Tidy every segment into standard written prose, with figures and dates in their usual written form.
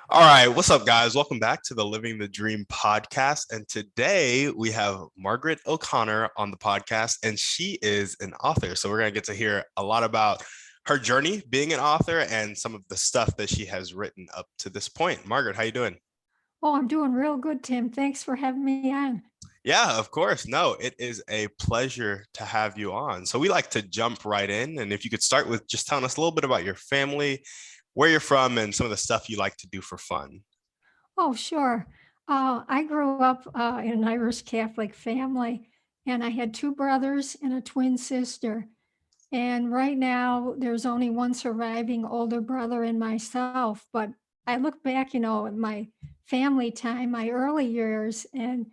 All right, what's up, guys? Welcome back to the Living the Dream podcast. And today we have Margaret O'Connor on the podcast, and she is an author. So we're going to get to hear a lot about her journey being an author and some of the stuff that she has written up to this point. Margaret, how you doing? Oh, I'm doing real good, Tim. Thanks for having me on. Yeah, of course. No, it is a pleasure to have you on. So we like to jump right in. And if you could start with just telling us a little bit about your family, where you're from, and some of the stuff you like to do for fun. Oh, sure. I grew up in an Irish Catholic family, and I had two brothers and a twin sister. And right now, there's only one surviving older brother and myself. But I look back, at my family time, my early years, and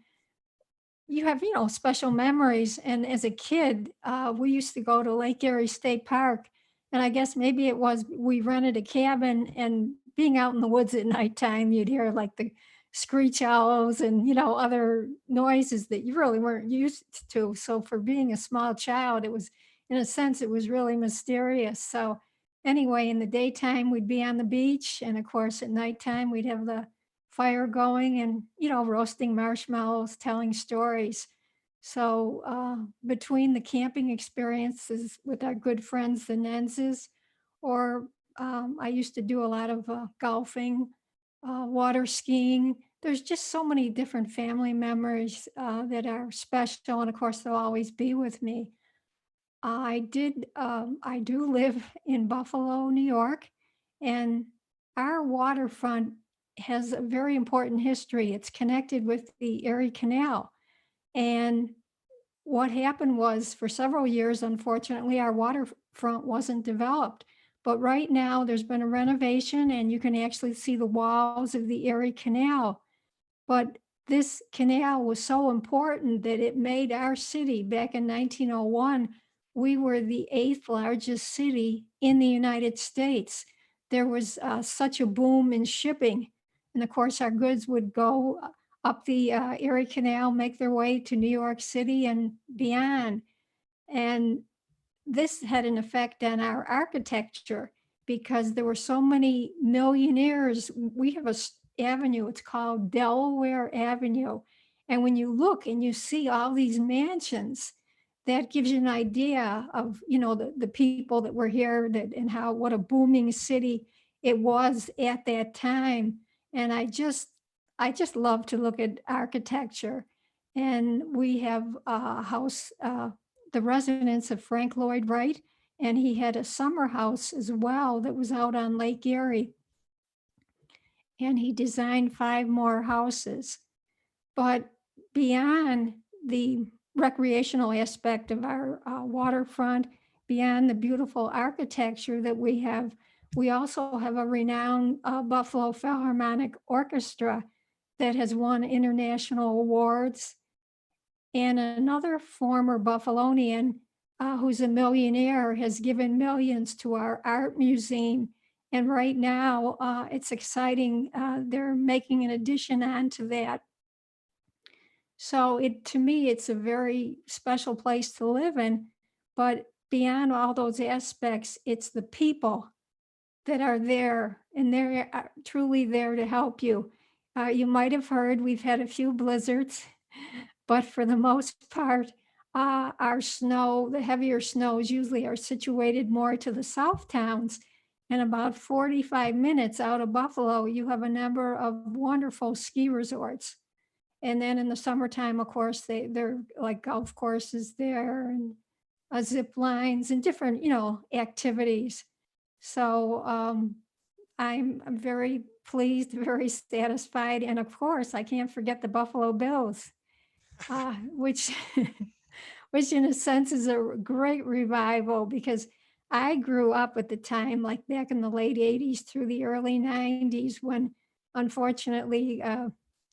you have, special memories. And as a kid, we used to go to Lake Erie State Park. And I guess maybe it was we rented a cabin and being out in the woods at nighttime, you'd hear like the screech owls and, other noises that you really weren't used to. So for being a small child, it was, in a sense, it was really mysterious. So anyway, in the daytime, we'd be on the beach. And of course, at nighttime, we'd have the fire going and, roasting marshmallows, telling stories. So between the camping experiences with our good friends, the Nenzes, or I used to do a lot of golfing, water skiing. There's just so many different family memories that are special, and of course, they'll always be with me. I do live in Buffalo, New York, and our waterfront has a very important history. It's connected with the Erie Canal. And what happened was for several years, unfortunately, our waterfront wasn't developed. But right now, there's been a renovation, and you can actually see the walls of the Erie Canal. But this canal was so important that it made our city back in 1901. We were the eighth largest city in the United States. There was such a boom in shipping. And of course, our goods would go up the Erie Canal, make their way to New York City and beyond. And this had an effect on our architecture because there were so many millionaires. We have avenue, it's called Delaware Avenue. And when you look and you see all these mansions, that gives you an idea of, the people that were here that and how what a booming city it was at that time. And I just love to look at architecture. And we have a house, the residence of Frank Lloyd Wright, and he had a summer house as well that was out on Lake Erie. And he designed five more houses. But beyond the recreational aspect of our waterfront, beyond the beautiful architecture that we also have a renowned Buffalo Philharmonic Orchestra that has won international awards. And another former Buffalonian who's a millionaire has given millions to our art museum. And right now, it's exciting. They're making an addition onto that. So to me, it's a very special place to live in. But beyond all those aspects, it's the people that are there, and they're truly there to help you. You might have heard we've had a few blizzards, but for the most part, our snow, the heavier snows usually are situated more to the south towns. And about 45 minutes out of Buffalo, you have a number of wonderful ski resorts. And then in the summertime, of course, they're like golf courses there and zip lines and different, activities. So I'm very pleased, very satisfied, and of course, I can't forget the Buffalo Bills, which which in a sense is a great revival because I grew up at the time, like back in the late 80s through the early 90s, when unfortunately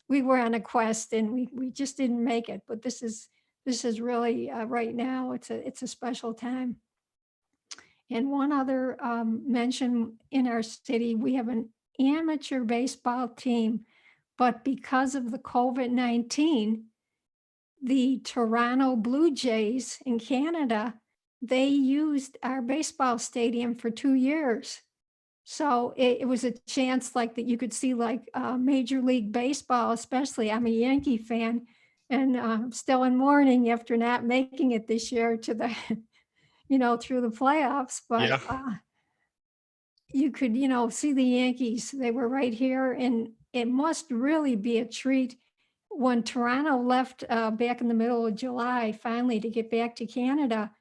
we were on a quest and we just didn't make it. But this is really right now. It's a special time. And one other mention in our city, we have an amateur baseball team, but because of the COVID-19, the Toronto Blue Jays in Canada, they used our baseball stadium for 2 years. So it was a chance like that you could see like Major League Baseball, especially. I'm a Yankee fan, and still in mourning after not making it this year to the, through the playoffs. But Yeah. you could, see the Yankees. They were right here, and it must really be a treat when Toronto left back in the middle of July, finally to get back to Canada.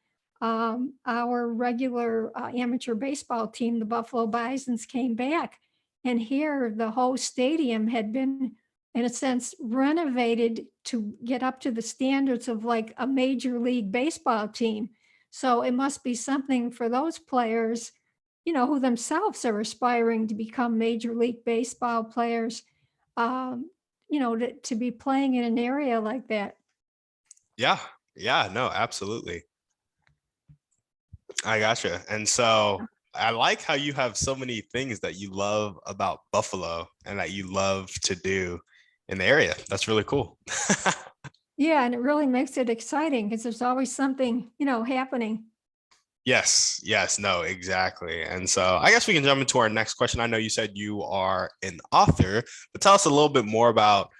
Our regular amateur baseball team, the Buffalo Bisons, came back, and here the whole stadium had been, in a sense, renovated to get up to the standards of like a major league baseball team. So it must be something for those players, who themselves are aspiring to become Major League Baseball players, um, to be playing in an area like that. Yeah. Yeah. No, absolutely. I gotcha. And so I like how you have so many things that you love about Buffalo and that you love to do in the area. That's really cool. Yeah, and it really makes it exciting because there's always something, happening. Yes, yes, no, exactly. And so I guess we can jump into our next question. I know you said you are an author, but tell us a little bit more about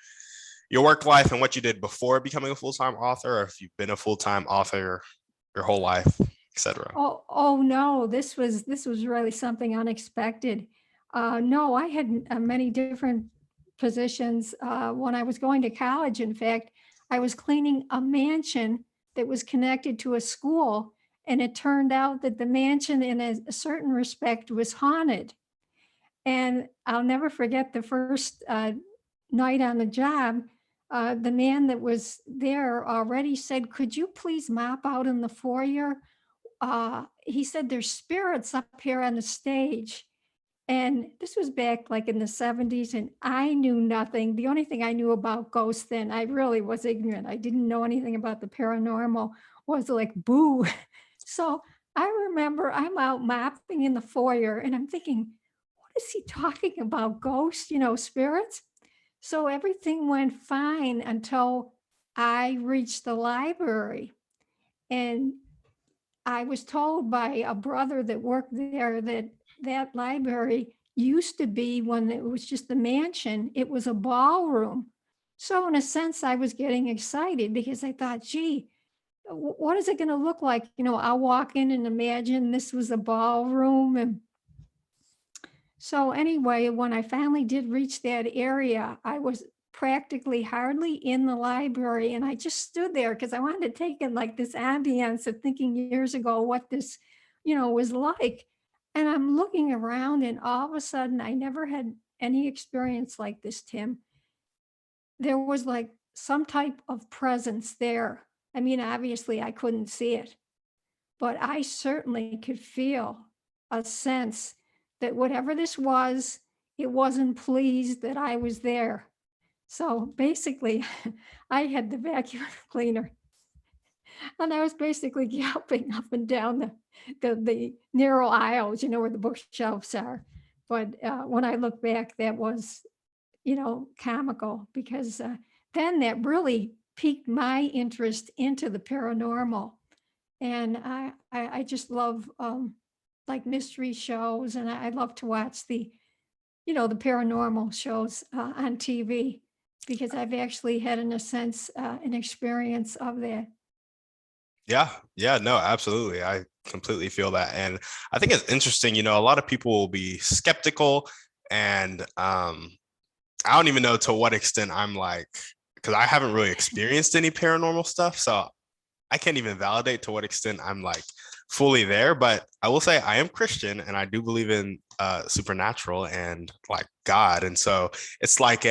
your work life and what you did before becoming a full-time author, or if you've been a full-time author your whole life, etc. Oh no, this was really something unexpected. No, I had many different positions when I was going to college. In fact, I was cleaning a mansion that was connected to a school, and it turned out that the mansion, in a certain respect, was haunted. And I'll never forget the first night on the job. The man that was there already said, "Could you please mop out in the foyer?" He said, "There's spirits up here on the stage." And this was back like in the 70s, and I knew nothing. The only thing I knew about ghosts then, I really was ignorant. I didn't know anything about the paranormal, was like, boo. So I remember I'm out mopping in the foyer, and I'm thinking, what is he talking about? Ghosts, spirits? So everything went fine until I reached the library. And I was told by a brother that worked there that that library used to be, when it was just a mansion, it was a ballroom. So in a sense, I was getting excited because I thought, gee, what is it going to look like? I'll walk in and imagine this was a ballroom. And so anyway, when I finally did reach that area, I was practically hardly in the library, and I just stood there because I wanted to take in like this ambience of thinking years ago what this, was like. And I'm looking around, and all of a sudden, I never had any experience like this, Tim. There was like some type of presence there. I mean, obviously, I couldn't see it, but I certainly could feel a sense that whatever this was, it wasn't pleased that I was there. So basically, I had the vacuum cleaner, and I was basically galloping up and down the narrow aisles, where the bookshelves are. But when I look back, that was, comical, because then that really piqued my interest into the paranormal. And I just love like mystery shows, and I love to watch the paranormal shows on TV, because I've actually had, in a sense, an experience of that. Yeah, yeah, no, absolutely. I completely feel that. And I think it's interesting, a lot of people will be skeptical and I don't even know to what extent I'm like, because I haven't really experienced any paranormal stuff. So I can't even validate to what extent I'm like fully there. But I will say I am Christian and I do believe in supernatural and like God. And so it's like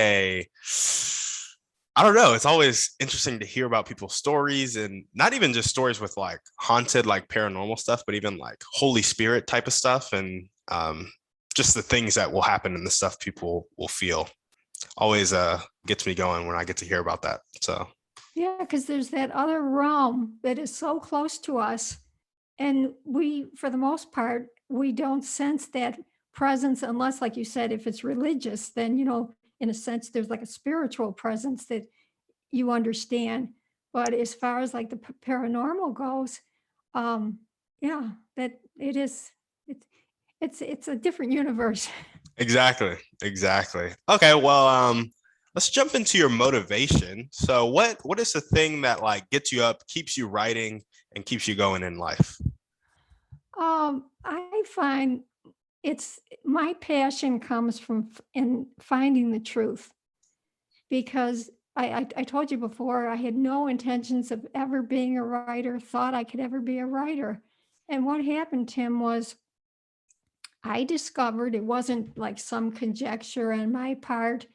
I don't know. It's always interesting to hear about people's stories, and not even just stories with like haunted, like paranormal stuff, but even like Holy Spirit type of stuff, and just the things that will happen and the stuff people will feel. Always gets me going when I get to hear about that. So Yeah, because there's that other realm that is so close to us, and we, for the most part, we don't sense that presence unless, like you said, if it's religious, then, in a sense, there's like a spiritual presence that you understand. But as far as like the paranormal goes, um, yeah, that it is. it's a different universe. Exactly. Okay, well, let's jump into your motivation. So what is the thing that like gets you up, keeps you writing, and keeps you going in life? I find it's my passion comes from in finding the truth, because I told you before, I had no intentions of ever being a writer, thought I could ever be a writer. And what happened, Tim, was I discovered it wasn't like some conjecture on my part,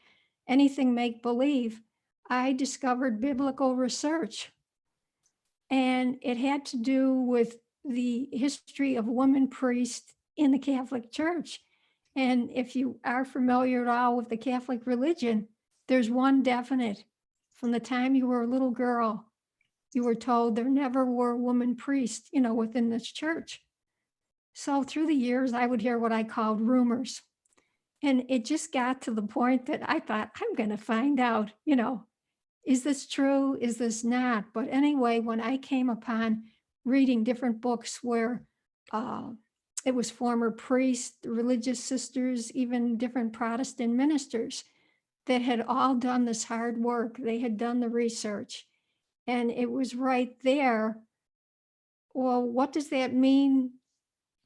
anything make believe. I discovered biblical research, and it had to do with the history of women priests in the Catholic Church. And if you are familiar at all with the Catholic religion, there's one definite. From the time you were a little girl, you were told there never were women priests, within this church. So through the years, I would hear what I called rumors. And it just got to the point that I thought, I'm going to find out, is this true? Is this not? But anyway, when I came upon reading different books where uh, it was former priests, religious sisters, even different Protestant ministers that had all done this hard work, they had done the research, and it was right there. Well, what does that mean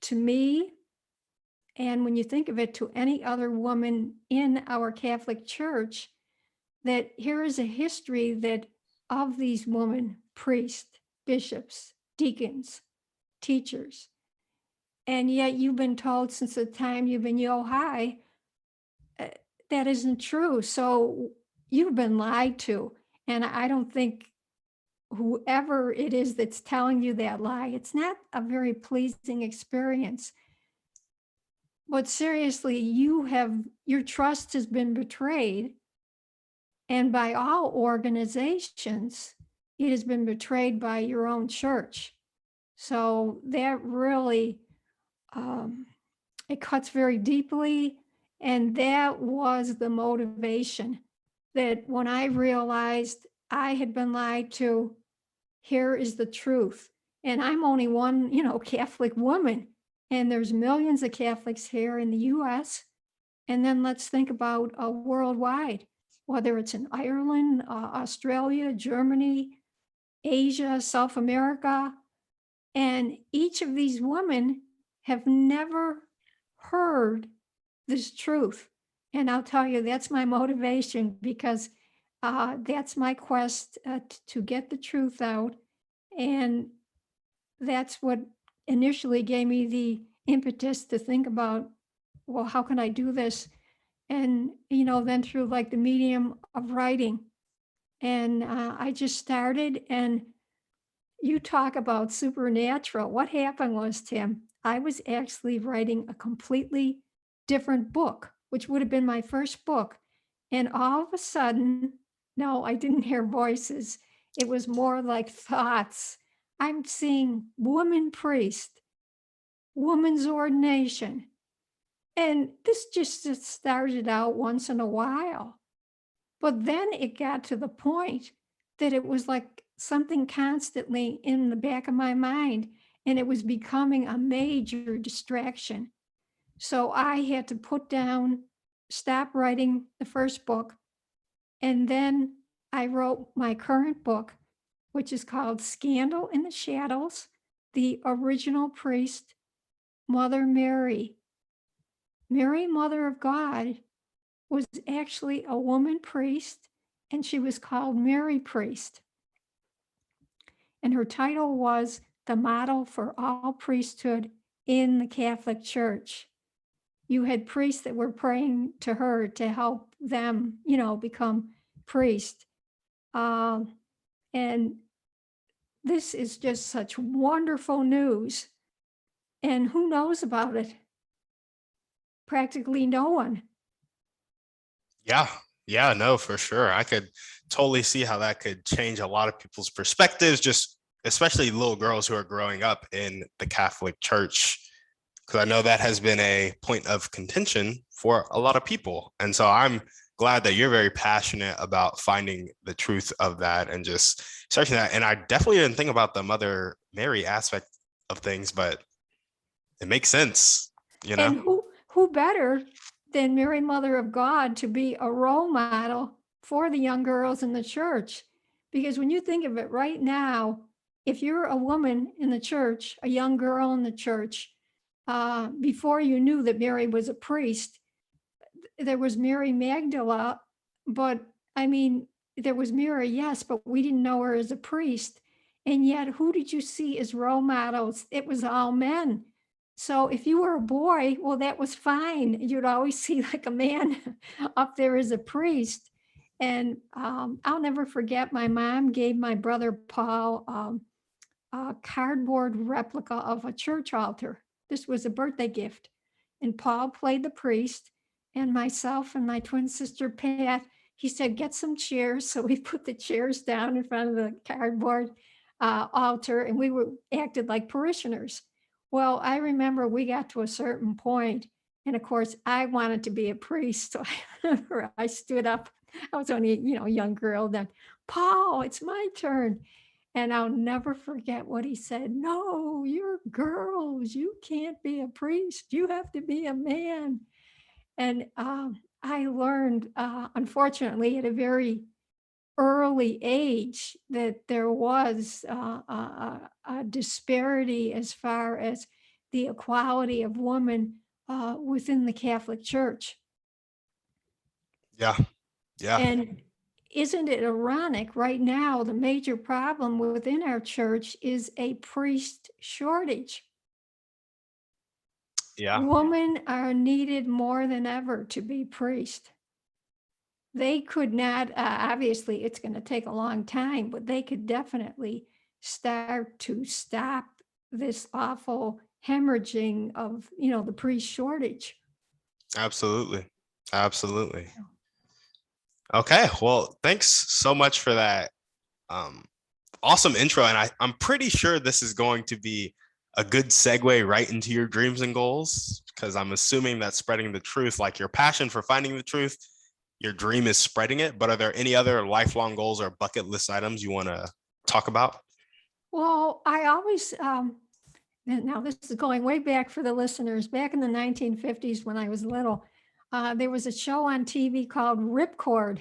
to me? And when you think of it, to any other woman in our Catholic Church, that here is a history that of these women, priests, bishops, deacons, teachers, and yet you've been told since the time you've been yo high, uh, that isn't true. So you've been lied to. And I don't think whoever it is that's telling you that lie, it's not a very pleasing experience. But seriously, your trust has been betrayed. And by all organizations, it has been betrayed by your own church. So that really, it cuts very deeply. And that was the motivation, that when I realized I had been lied to, here is the truth. And I'm only one, Catholic woman, and there's millions of Catholics here in the US. And then let's think about worldwide, whether it's in Ireland, Australia, Germany, Asia, South America. And each of these women have never heard this truth. And I'll tell you, that's my motivation, because that's my quest to get the truth out. And that's what initially gave me the impetus to think about, well, how can I do this? And, then through like the medium of writing. And I just started, and you talk about supernatural. What happened was, Tim, I was actually writing a completely different book, which would have been my first book. And all of a sudden, no, I didn't hear voices. It was more like thoughts. I'm seeing woman priest, woman's ordination. And this just started out once in a while. But then it got to the point that it was like something constantly in the back of my mind, and it was becoming a major distraction. So I had to stop writing the first book. And then I wrote my current book, which is called Scandal in the Shadows, the original priest, Mother Mary. Mary, Mother of God, was actually a woman priest, and she was called Mary Priest. And her title was the model for all priesthood in the Catholic Church. You had priests that were praying to her to help them, become priests. And this is just such wonderful news. And who knows about it? Practically no one. Yeah, no, for sure. I could totally see how that could change a lot of people's perspectives, just especially little girls who are growing up in the Catholic Church, because I know that has been a point of contention for a lot of people. And so I'm glad that you're very passionate about finding the truth of that and just searching that. And I definitely didn't think about the Mother Mary aspect of things, but it makes sense. you know? And who better than Mary, Mother of God, to be a role model for the young girls in the church? Because when you think of it right now, if you're a woman in the church, a young girl in the church, before you knew that Mary was a priest, there was Mary Magdala, but I mean, there was Mary, yes, but we didn't know her as a priest. And yet, who did you see as role models? It was all men. So if you were a boy, well, that was fine. You'd always see like a man up there as a priest. And I'll never forget, my mom gave my brother Paul a cardboard replica of a church altar. This was a birthday gift. And Paul played the priest, and myself and my twin sister Pat, he said, get some chairs. So we put the chairs down in front of the cardboard altar, and we were acted like parishioners. Well, I remember we got to a certain point, and of course, I wanted to be a priest. So I remember I stood up. I was only, a young girl then. Paul, it's my turn. And I'll never forget what he said. No, you're girls. You can't be a priest. You have to be a man. And I learned, unfortunately, at a very early age, that there was a disparity as far as the equality of women within the Catholic Church. Yeah. Yeah. And isn't it ironic right now, the major problem within our church is a priest shortage. Yeah. Women are needed more than ever to be priest. They could not, obviously, it's going to take a long time, but they could definitely start to stop this awful hemorrhaging of, the priest shortage. Absolutely. Absolutely. Okay. Well, thanks so much for that awesome intro. And I'm pretty sure this is going to be a good segue right into your dreams and goals, because I'm assuming that spreading the truth, like your passion for finding the truth, your dream is spreading it. But are there any other lifelong goals or bucket list items you want to talk about? Well, I always, now this is going way back for the listeners. Back in the 1950s, when I was little, there was a show on TV called Ripcord,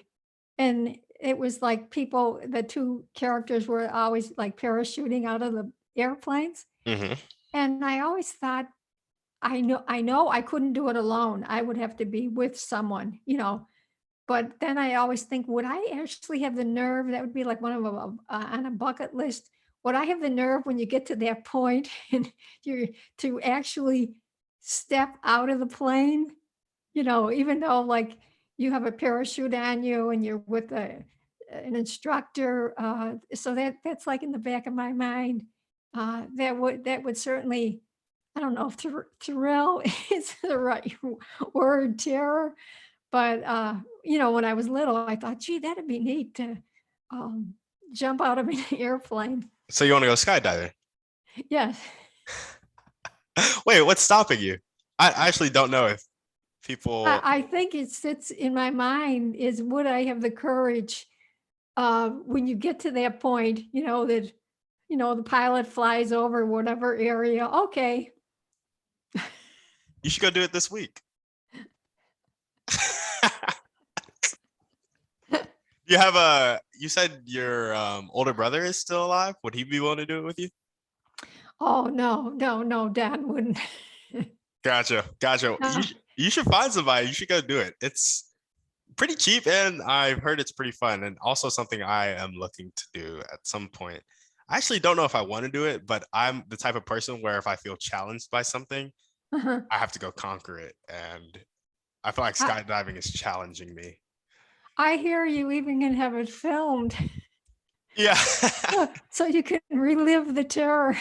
and it was like the two characters were always like parachuting out of the airplanes. Mm-hmm. And I always thought, I know I couldn't do it alone. I would have to be with someone, But then I always think, would I actually have the nerve? That would be like one of them on a bucket list. Would I have the nerve when you get to that point and you're to actually step out of the plane? Even though like you have a parachute on you and you're with an instructor. So that's like in the back of my mind. That would certainly, I don't know if thrill is the right word, terror. But, when I was little, I thought, gee, that'd be neat to jump out of an airplane. So you want to go skydiving? Yes. Wait, what's stopping you? I actually don't know if people. I think it sits in my mind is, would I have the courage when you get to that point, that, the pilot flies over whatever area. Okay. You should go do it this week. You said your older brother is still alive. Would he be willing to do it with you? Oh, no, Dad wouldn't. Gotcha. No. You should find somebody. You should go do it. It's pretty cheap, and I've heard it's pretty fun, and also something I am looking to do at some point. I actually don't know if I want to do it, but I'm the type of person where if I feel challenged by something, Uh-huh. I have to go conquer it. And I feel like skydiving is challenging me. I hear you even can have it filmed. Yeah. So you can relive the terror.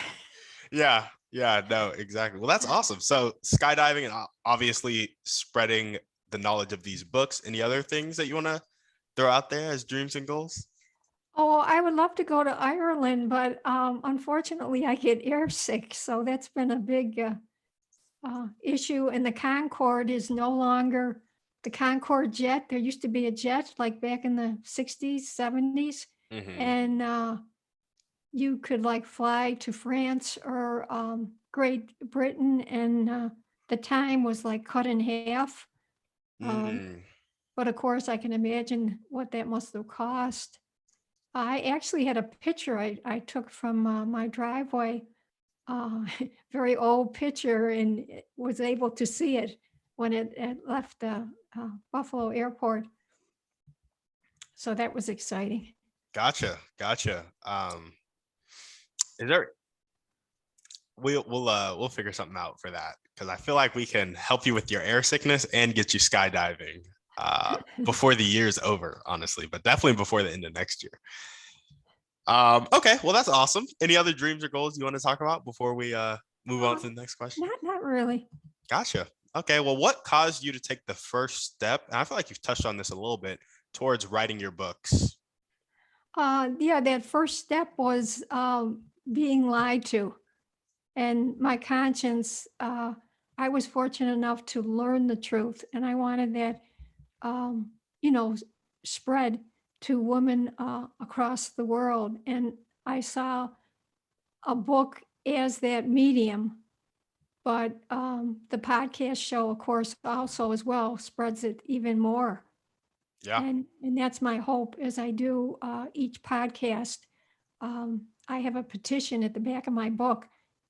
Yeah, no, exactly. Well, that's awesome. So skydiving and obviously spreading the knowledge of these books. Any other things that you want to throw out there as dreams and goals? Oh, I would love to go to Ireland, but unfortunately I get airsick. So that's been a big issue. And the Concorde is no longer the Concorde jet. There used to be a jet like back in the 60s, 70s. Mm-hmm. And you could like fly to France or Great Britain and the time was like cut in half. Um, Mm, but of course, I can imagine what that must have cost. I actually had a picture I took from my driveway, very old picture, and was able to see it when it left the Buffalo airport. So that was exciting. gotcha. Is there we'll figure something out for that because I feel like we can help you with your air sickness and get you skydiving before the year's over, honestly, but definitely before the end of next year. Okay, well that's awesome. Any other dreams or goals you want to talk about before we move on Uh, to the next question? not really. Gotcha. Okay, well, what caused you to take the first step? And I feel like you've touched on this a little bit towards writing your books. Yeah, that first step was being lied to. And my conscience, I was fortunate enough to learn the truth, and I wanted that, um, you know, spread to women across the world. And I saw a book as that medium, but the podcast show, of course, also as well spreads it even more. Yeah, And that's my hope as I do each podcast. I have a petition at the back of my book,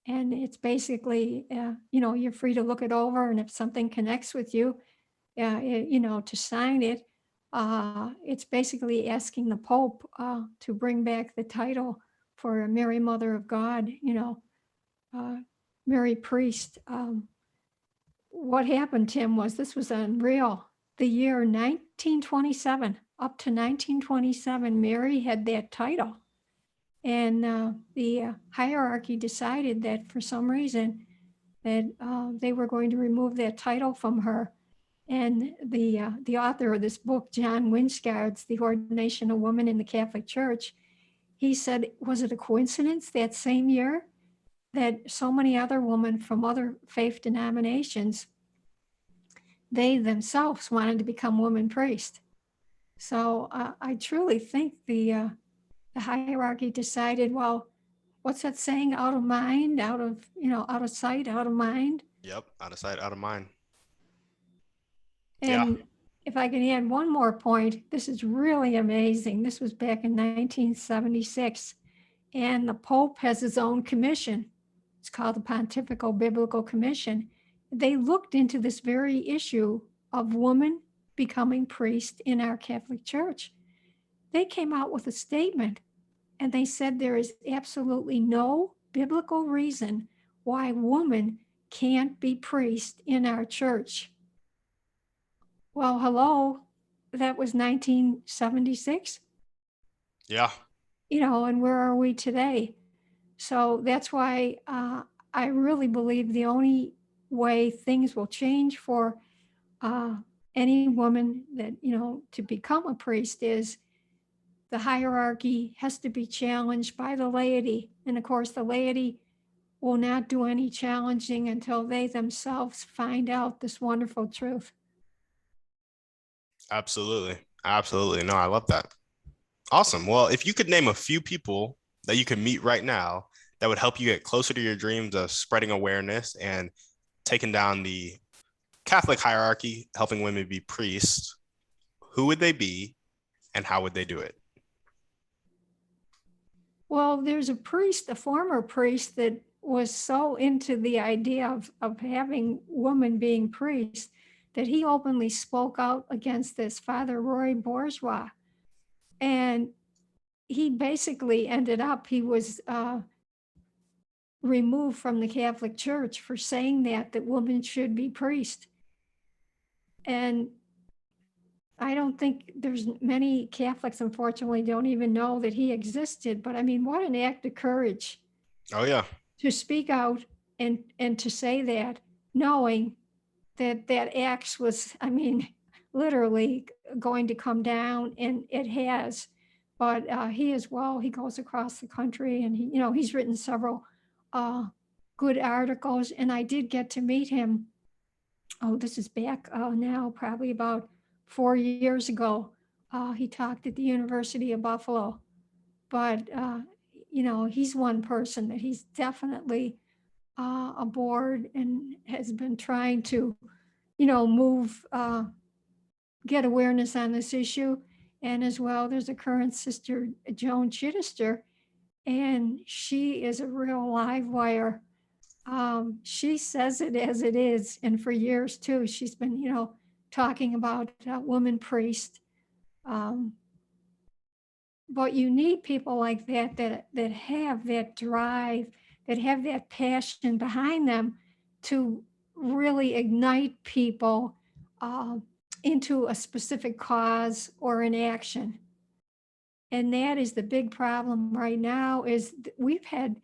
and it's basically, you're free to look it over, and if something connects with you, to sign it. It's basically asking the Pope to bring back the title for Mary, Mother of God, uh, Mary Priest. What happened, Tim, was this was unreal. The year 1927, up to 1927, Mary had that title. And the hierarchy decided that for some reason that they were going to remove that title from her. And the author of this book, John Winsgard's The Ordination of Women in the Catholic Church, he said, was it a coincidence that same year that so many other women from other faith denominations, they themselves wanted to become women priests? So I truly think the hierarchy decided, well, what's that saying? Out of mind, out of sight, out of mind. yep, out of sight, out of mind. Yeah, And if I can add one more point, this is really amazing. This was back in 1976, and the Pope has his own commission. It's called the Pontifical Biblical Commission. They looked into this very issue of women becoming priests in our Catholic Church. They came out with a statement, and they said there is absolutely no biblical reason why women can't be priests in our church. Well, hello, that was 1976, yeah, and where are we today? So that's why I really believe the only way things will change for uh, any woman that, to become a priest is the hierarchy has to be challenged by the laity. And of course, the laity will not do any challenging until they themselves find out this wonderful truth. absolutely. Absolutely. No, I love that. Awesome. Well, if you could name a few people that you could meet right now that would help you get closer to your dreams of spreading awareness and taking down the Catholic hierarchy, helping women be priests, who would they be and how would they do it? Well, there's a former priest that was so into the idea of having women being priests that he openly spoke out against this, Father Roy Bourgeois. And he basically ended up, he was removed from the Catholic Church for saying that women should be priests. And I don't think there's many Catholics, unfortunately, don't even know that he existed. But I mean, what an act of courage Oh, yeah. to speak out and to say that, knowing that axe was, I mean, literally going to come down, and it has. But he as well, he goes across the country, and he's written several good articles, and I did get to meet him. Oh, this is back now, probably about 4 years ago. He talked at the University of Buffalo, but he's one person that he's definitely a board and has been trying to, move, get awareness on this issue. And as well, there's a current sister, Joan Chittister, and she is a real live wire. She says it as it is. And for years too, she's been, talking about woman priest. Um, but you need people like that have that drive, that have that passion behind them to really ignite people uh, into a specific cause or an action. And that is the big problem right now is we've had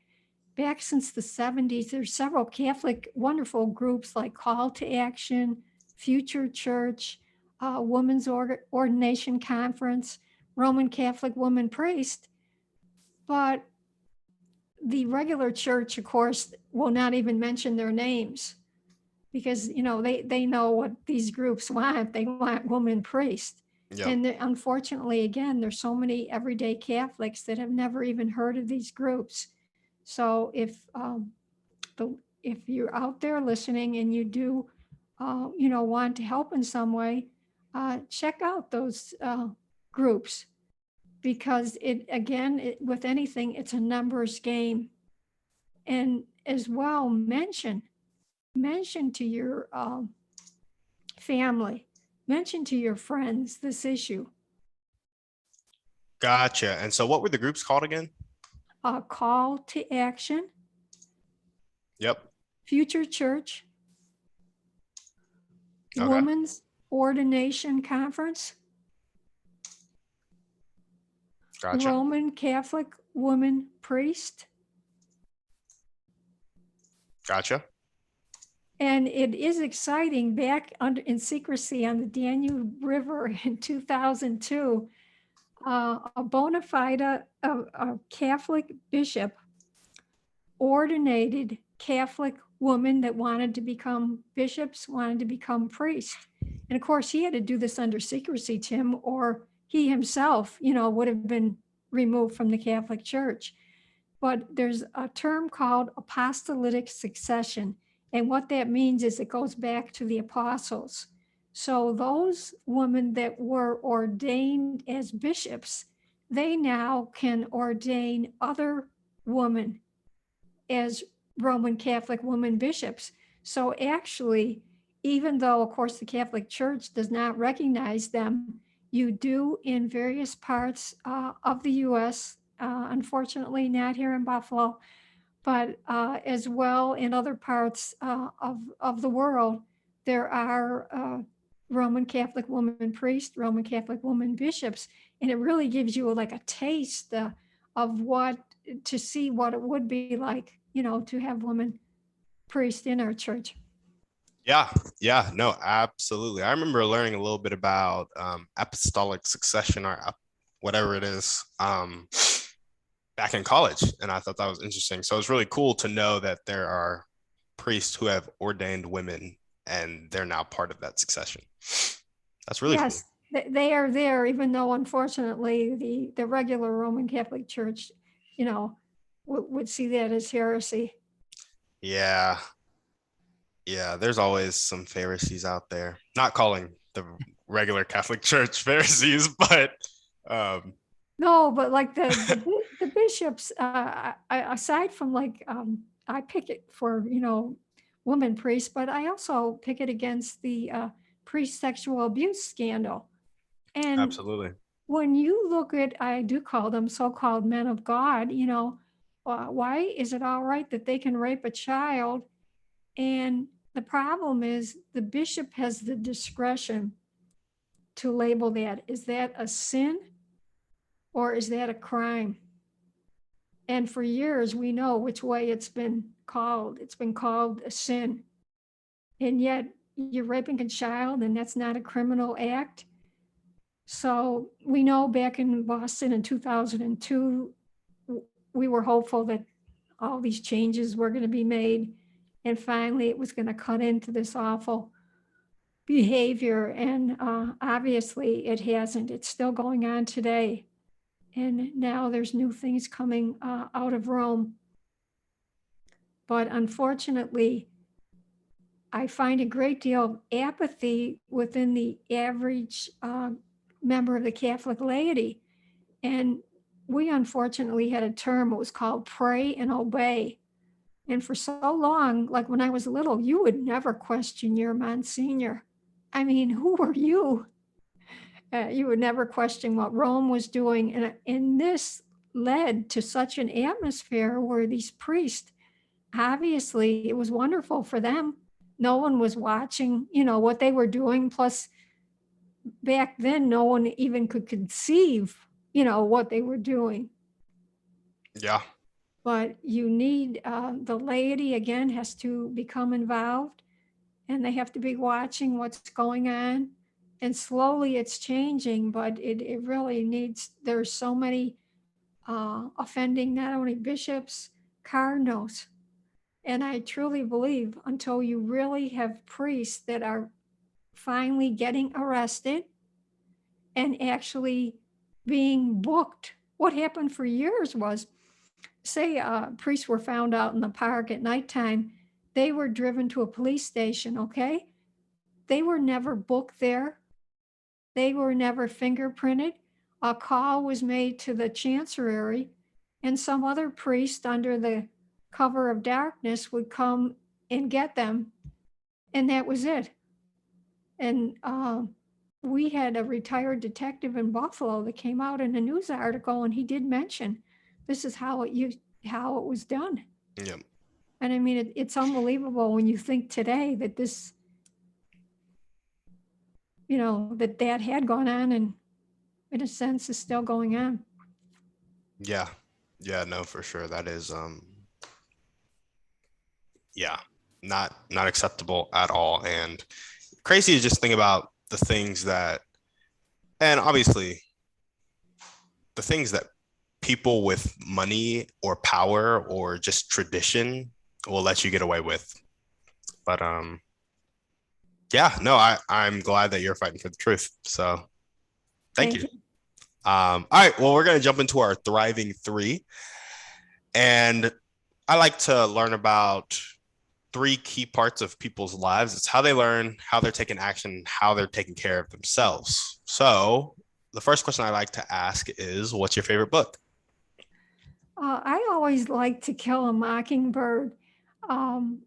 back since the 70s, there's several Catholic wonderful groups like Call to Action, Future Church, Women's Ordination Conference, Roman Catholic Woman Priest. But the regular church, of course, will not even mention their names because, they know what these groups want. They want woman priest. Yep. And unfortunately, again, there's so many everyday Catholics that have never even heard of these groups. So if you're out there listening and you do, want to help in some way, check out those groups because with anything, it's a numbers game. And as well, mention to your family, mention to your friends this issue. Gotcha. And so what were the groups called again? Call to Action. Yep. Future Church. Okay. Women's Ordination Conference. Gotcha. Roman Catholic Woman Priest. Gotcha. And it is exciting. Back in secrecy on the Danube River in 2002, a bona fide a Catholic bishop ordinated Catholic women that wanted to become bishops, wanted to become priests. And of course, he had to do this under secrecy, Tim, or he himself, would have been removed from the Catholic Church. But there's a term called Apostolic Succession. And what that means is it goes back to the apostles. So those women that were ordained as bishops, they now can ordain other women as Roman Catholic women bishops. So actually, even though, of course, the Catholic Church does not recognize them, you do in various parts of the U.S., unfortunately not here in Buffalo, but as well in other parts of the world, there are Roman Catholic woman priests, Roman Catholic woman bishops, and it really gives you like a taste of to see what it would be like, to have women priests in our church. Yeah, no, absolutely. I remember learning a little bit about Apostolic Succession or whatever it is back in college, and I thought that was interesting. So it's really cool to know that there are priests who have ordained women and they're now part of that succession. That's really cool. Yes, they are there, even though unfortunately the regular Roman Catholic Church, would see that as heresy. Yeah, there's always some Pharisees out there. Not calling the regular Catholic Church Pharisees, but no, but like the bishops, aside from like I picket for woman priests, but I also picket against the priest sexual abuse scandal. And absolutely. When you look at, I do call them so-called men of God, why is it all right that they can rape a child? And the problem is the bishop has the discretion to label that. Is that a sin or is that a crime? And for years, we know which way it's been called. It's been called a sin. And yet you're raping a child and that's not a criminal act. So we know back in Boston in 2002, we were hopeful that all these changes were going to be made. And finally, it was going to cut into this awful behavior. And obviously, it hasn't. It's still going on today. And now there's new things coming out of Rome. But unfortunately, I find a great deal of apathy within the average member of the Catholic laity. And we unfortunately had a term, it was called pray and obey. And for so long, like when I was little, you would never question your Monsignor. I mean, who were you? You would never question what Rome was doing. And this led to such an atmosphere where these priests, obviously, it was wonderful for them. No one was watching, what they were doing. Plus, back then, no one even could conceive, what they were doing. Yeah. But you need the laity, again, has to become involved, and they have to be watching what's going on. And slowly it's changing, but it really needs, there's so many offending not only bishops, cardinals. And I truly believe until you really have priests that are finally getting arrested and actually being booked. What happened for years was, say priests were found out in the park at nighttime, they were driven to a police station, okay? They were never booked there. They were never fingerprinted. A call was made to the chancery, and some other priest under the cover of darkness would come and get them, and that was it. And we had a retired detective in Buffalo that came out in a news article, and he did mention this is how it was done. Yep. And I mean, it's unbelievable when you think today that this, that had gone on, and in a sense is still going on. Yeah. Yeah, no, for sure. That is yeah, not acceptable at all. And crazy to just think about the things that, and obviously the things that people with money or power or just tradition will let you get away with. But yeah, no, I'm glad that you're fighting for the truth. So thank you. All right, well, we're going to jump into our Thriving Three. And I like to learn about three key parts of people's lives. It's how they learn, how they're taking action, how they're taking care of themselves. So the first question I like to ask is, what's your favorite book? I always liked To Kill a Mockingbird.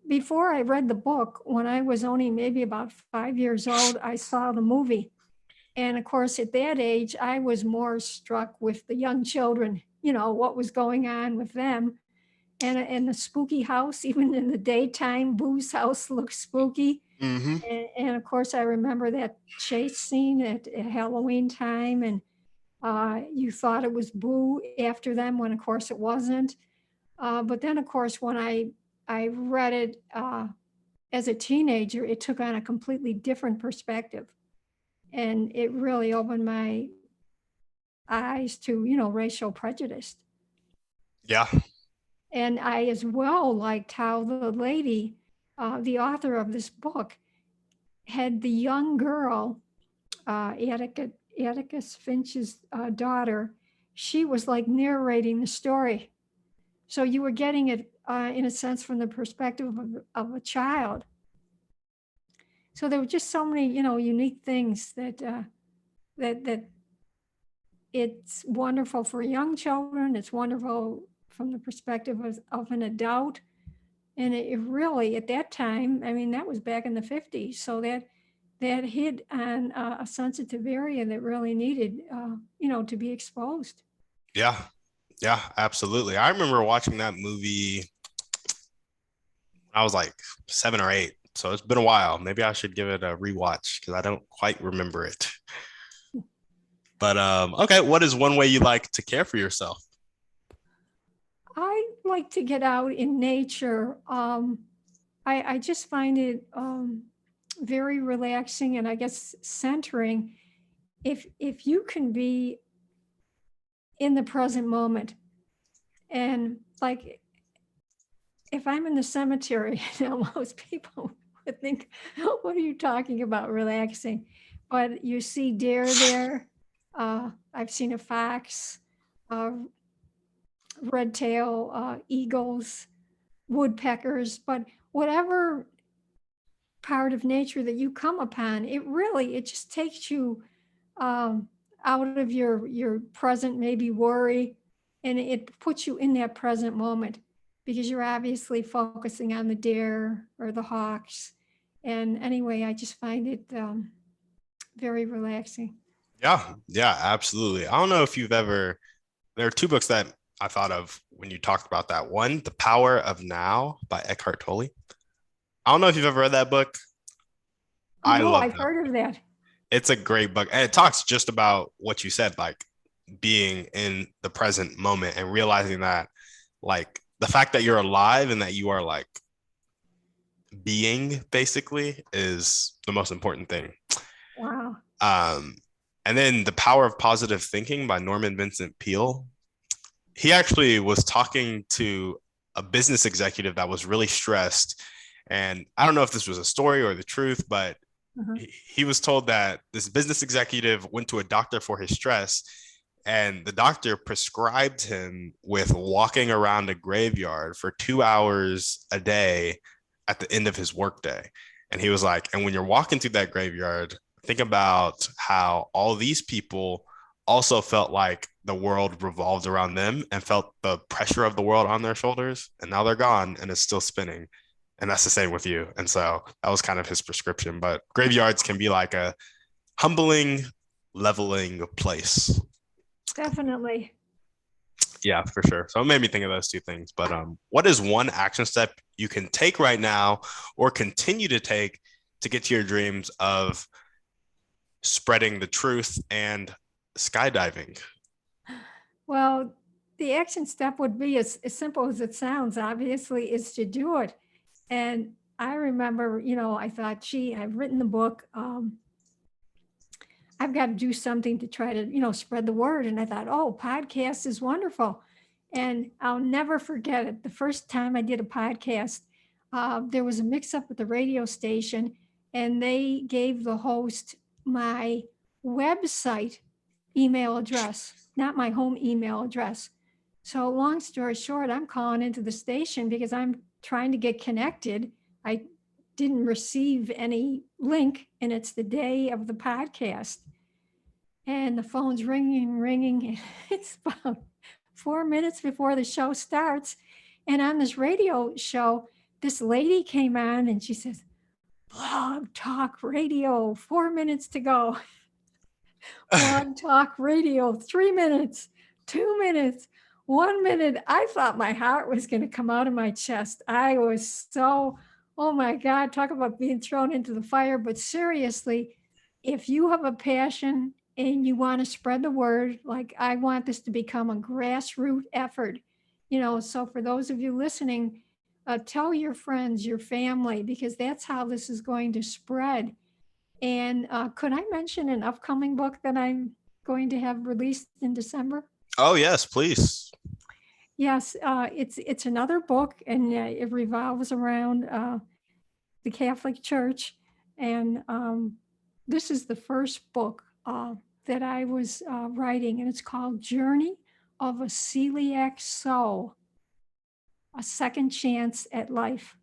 Before I read the book, when I was only maybe about 5 years old, I saw the movie. And of course, at that age, I was more struck with the young children, what was going on with them. And the spooky house, even in the daytime, Boo's house looks spooky. Mm-hmm. And of course, I remember that chase scene at Halloween time, and you thought it was Boo after them, when of course it wasn't. But then, of course, when I read it as a teenager, it took on a completely different perspective. And it really opened my eyes to, racial prejudice. Yeah. And I as well liked how the lady, the author of this book, had the young girl, Atticus Finch's daughter. She was like narrating the story. So you were getting it, in a sense, from the perspective of a child. So there were just so many, unique things that it's wonderful for young children. It's wonderful from the perspective of an adult. And it really, at that time, I mean, that was back in the 50s. So that hit on a sensitive area that really needed, to be exposed. Yeah. Yeah, absolutely. I remember watching that movie. I was like 7 or 8. So it's been a while. Maybe I should give it a rewatch because I don't quite remember it. But okay, what is one way you like to care for yourself? I like to get out in nature. I just find it very relaxing, and I guess centering. If you can be in the present moment, and like if I'm in the cemetery, most people would think, what are you talking about relaxing? But you see deer there. I've seen a fox, red tail eagles. woodpeckers, but whatever part of nature that you come upon, it just takes you um, out of your present maybe worry, and it puts you in that present moment because you're obviously focusing on the deer or the hawks. And anyway, I just find it very relaxing. Yeah, absolutely. I don't know if you've ever, there are two books that I thought of when you talked about that. One, The Power of Now by Eckhart Tolle. I don't know if you've ever read that book. Oh I no, love I've that. heard of that. It's a great book. And it talks just about what you said, like being in the present moment and realizing that, like, the fact that you're alive and that you are like being basically is the most important thing. Wow. Um, and then The Power of Positive Thinking by Norman Vincent Peale. He actually was talking to a business executive that was really stressed. And I don't know if this was a story or the truth, but Uh-huh. he was told that this business executive went to a doctor for his stress, and the doctor prescribed him with walking around a graveyard for 2 hours a day at the end of his workday. And he was like, and when you're walking through that graveyard, think about how all these people also felt like the world revolved around them and felt the pressure of the world on their shoulders. And now they're gone and it's still spinning. And that's the same with you. And so that was kind of his prescription. But graveyards can be like a humbling, leveling place. Definitely. Yeah, for sure. So it made me think of those two things. But what is one action step you can take right now or continue to take to get to your dreams of spreading the truth and skydiving? Well, the action step would be as simple as it sounds, obviously, is to do it. And I remember, I thought, gee, I've written the book. I've got to do something to try to, spread the word. And I thought, oh, podcast is wonderful. And I'll never forget it. The first time I did a podcast, there was a mix up at the radio station, and they gave the host my website email address, not my home email address. So, long story short, I'm calling into the station because I'm trying to get connected. I didn't receive any link, and it's the day of the podcast. And the phone's ringing, ringing. It's about 4 minutes before the show starts. And on this radio show, this lady came on and she says, Blog Talk Radio, 4 minutes to go. Blog Talk Radio, 3 minutes, 2 minutes, 1 minute. I thought my heart was going to come out of my chest. I was so, oh my God, talk about being thrown into the fire. But seriously, if you have a passion and you want to spread the word, like I want this to become a grassroots effort, so for those of you listening, tell your friends, your family, because that's how this is going to spread. And could I mention an upcoming book that I'm going to have released in December? Oh, yes, please. Yes, it's another book, and it revolves around the Catholic Church. And this is the first book that I was writing, and it's called Journey of a Celiac Soul, A Second Chance at Life.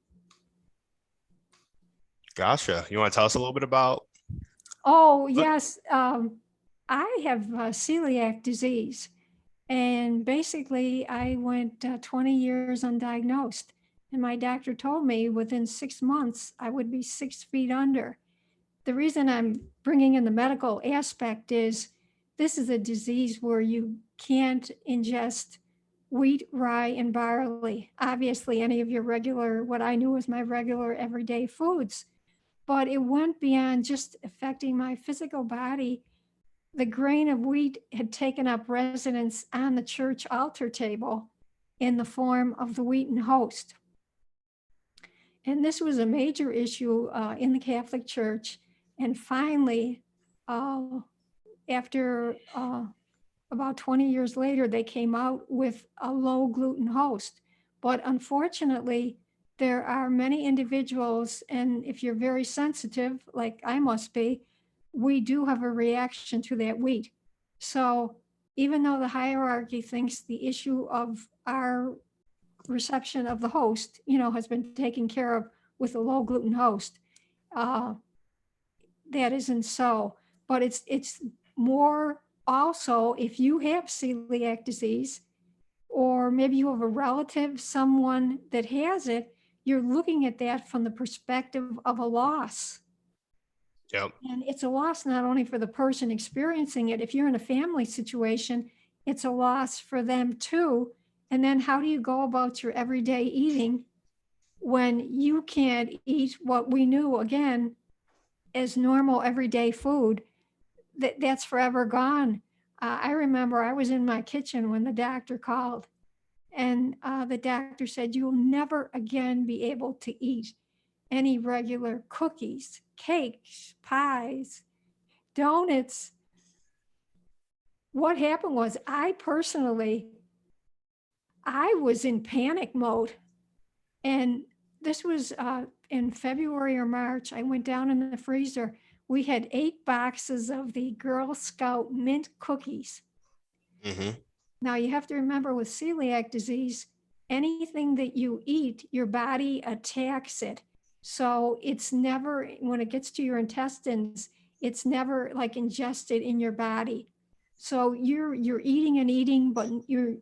Gotcha. You want to tell us a little bit about? Oh, yes. I have celiac disease. And basically, I went 20 years undiagnosed. And my doctor told me within 6 months, I would be 6 feet under. The reason I'm bringing in the medical aspect is this is a disease where you can't ingest wheat, rye, and barley. Obviously, any of your regular, what I knew was my regular everyday foods. But it went beyond just affecting my physical body. The grain of wheat had taken up residence on the church altar table in the form of the wheaten host. And this was a major issue in the Catholic Church. And finally, after about 20 years later, they came out with a low gluten host. But unfortunately, there are many individuals, and if you're very sensitive, like I must be, we do have a reaction to that wheat. So even though the hierarchy thinks the issue of our reception of the host, has been taken care of with a low gluten host. That isn't so, but it's more also if you have celiac disease, or maybe you have a relative, someone that has it, you're looking at that from the perspective of a loss. Yep. And it's a loss not only for the person experiencing it. If you're in a family situation, it's a loss for them too. And then how do you go about your everyday eating when you can't eat what we knew, again, as normal everyday food? That's forever gone. I remember I was in my kitchen when the doctor called, and the doctor said, "You will never again be able to eat any regular cookies, cakes, pies, donuts." What happened was I was in panic mode. And this was in February or March. I went down in the freezer. We had 8 boxes of the Girl Scout mint cookies. Mm-hmm. Now you have to remember, with celiac disease, anything that you eat, your body attacks it. So it's never, when it gets to your intestines, it's never like ingested in your body. So you're eating and eating, but you're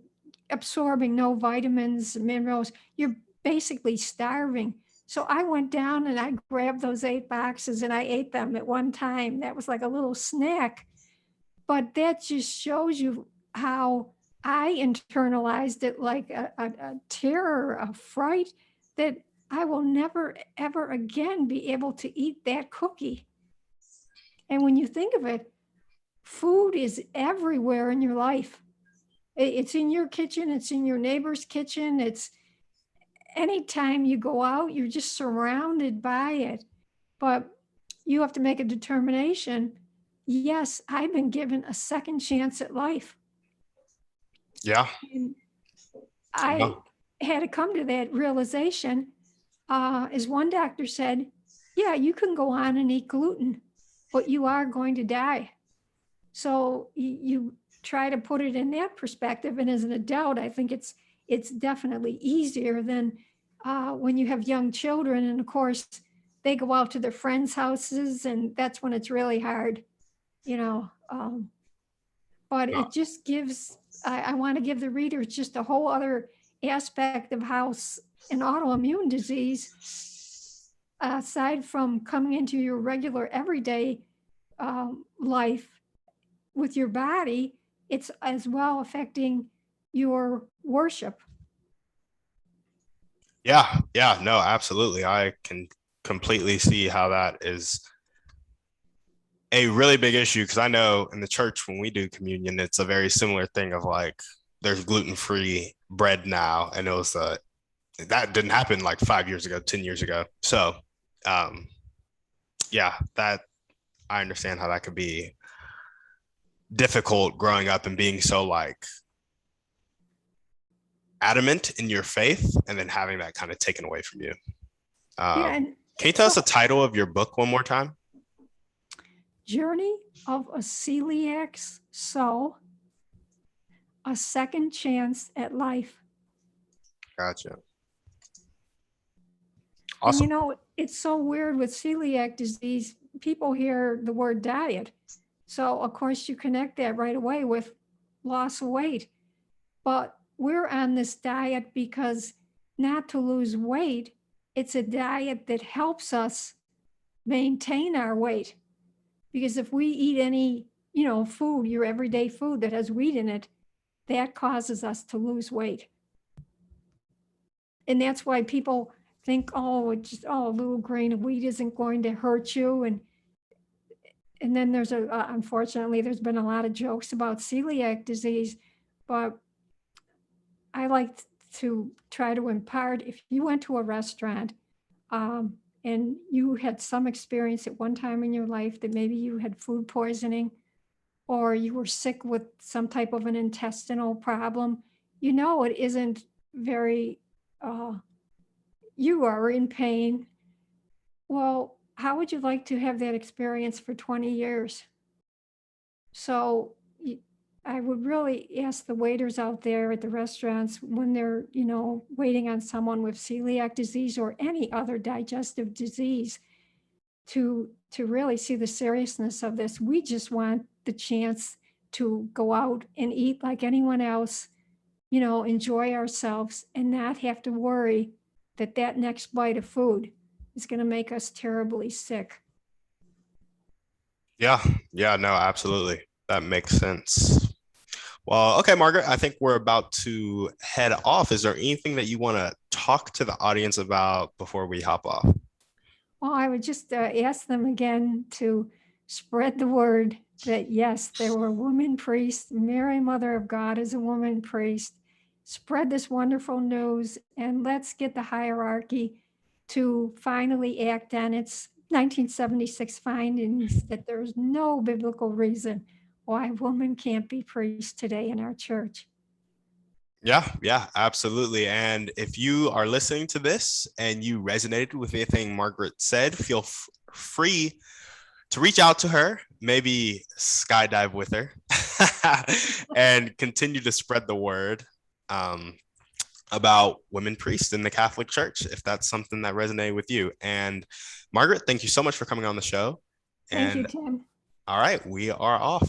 absorbing no vitamins, minerals. You're basically starving. So I went down and I grabbed those 8 boxes and I ate them at one time. That was like a little snack. But that just shows you how I internalized it like a terror, a fright, that I will never, ever again be able to eat that cookie. And when you think of it, food is everywhere in your life. It's in your kitchen, it's in your neighbor's kitchen. It's anytime you go out, you're just surrounded by it. But you have to make a determination. Yes, I've been given a second chance at life. Yeah. And I had to come to that realization. As one doctor said, yeah, you can go on and eat gluten, but you are going to die. So you try to put it in that perspective. And as an adult, I think it's definitely easier than when you have young children. And of course, they go out to their friends' houses, and that's when it's really hard, but it just gives, I want to give the readers just a whole other aspect of how an autoimmune disease, aside from coming into your regular everyday life with your body, it's as well affecting your worship. Yeah. No, absolutely. I can completely see how that is a really big issue, because I know in the church when we do communion, it's a very similar thing of like there's gluten-free bread now, and it was that didn't happen like 5 years ago, 10 years ago. So yeah, that I understand how that could be difficult growing up and being so like adamant in your faith and then having that kind of taken away from you. Can you tell us the title of your book one more time? Journey of a Celiac's Soul, a Second Chance at Life. Gotcha. Awesome. And it's so weird with celiac disease. People hear the word diet. So of course you connect that right away with loss of weight. But we're on this diet because not to lose weight, it's a diet that helps us maintain our weight. Because if we eat any, food, your everyday food that has wheat in it, that causes us to lose weight. And that's why people think, a little grain of wheat isn't going to hurt you. And then there's unfortunately, there's been a lot of jokes about celiac disease, but I like to try to impart, if you went to a restaurant and you had some experience at one time in your life that maybe you had food poisoning, or you were sick with some type of an intestinal problem, it isn't very, you are in pain. Well, how would you like to have that experience for 20 years? So I would really ask the waiters out there at the restaurants when they're, waiting on someone with celiac disease or any other digestive disease to really see the seriousness of this. We just want the chance to go out and eat like anyone else, enjoy ourselves and not have to worry that that next bite of food is going to make us terribly sick. Yeah, no, absolutely. That makes sense. Well, okay, Margaret, I think we're about to head off. Is there anything that you want to talk to the audience about before we hop off? Well, I would just ask them again to spread the word that, yes, there were women priests. Mary, Mother of God, is a woman priest. Spread this wonderful news, and let's get the hierarchy to finally act on its 1976 findings that there's no biblical reason why women can't be priests today in our church. Yeah, absolutely. And if you are listening to this and you resonated with anything Margaret said, feel free to reach out to her, maybe skydive with her, and continue to spread the word about women priests in the Catholic Church, if that's something that resonated with you. And Margaret, thank you so much for coming on the show. Thank you, And Tim. all right, we are off.